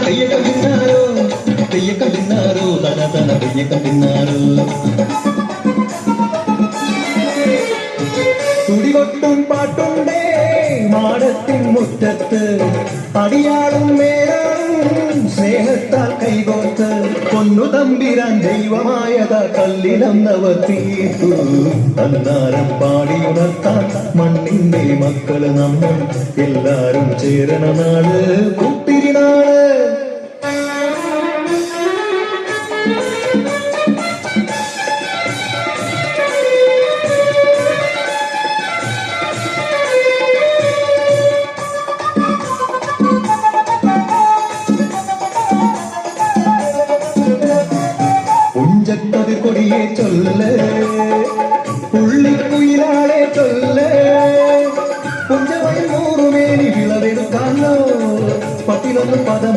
തെയ്യക്കം തിന്നാരോ തെയ്യക്കം തിന്നാരോ തന തന തെയ്യക്കം തിന്നാരോ തുടികൊട്ടും പാട്ടുണ്ടേ മാടത്തിൻ മുറ്റത്ത് അടിയാളും മേലാളും സ്നേഹത്താൽ കൈകോർത്ത് പൊന്നു തമ്പിരാൻ ദൈവമായതാ കല്ലിലന്നവർ തീർത്തു അന്നാരം പാടിയുണർത്താൻ മണ്ണിന്റെ മക്കള് നമ്മൾ എല്ലാരും ചേരണ നാള് കുത്തിരിനാള് പുഞ്ചക്കതിർ കൊടിയെ ചൊല്ല് പുള്ളിക്കുയിലാളെ ചൊല്ല് പുഞ്ചവയിൽ 100 മേനി വിളവെടുക്കാനോ 11 പദം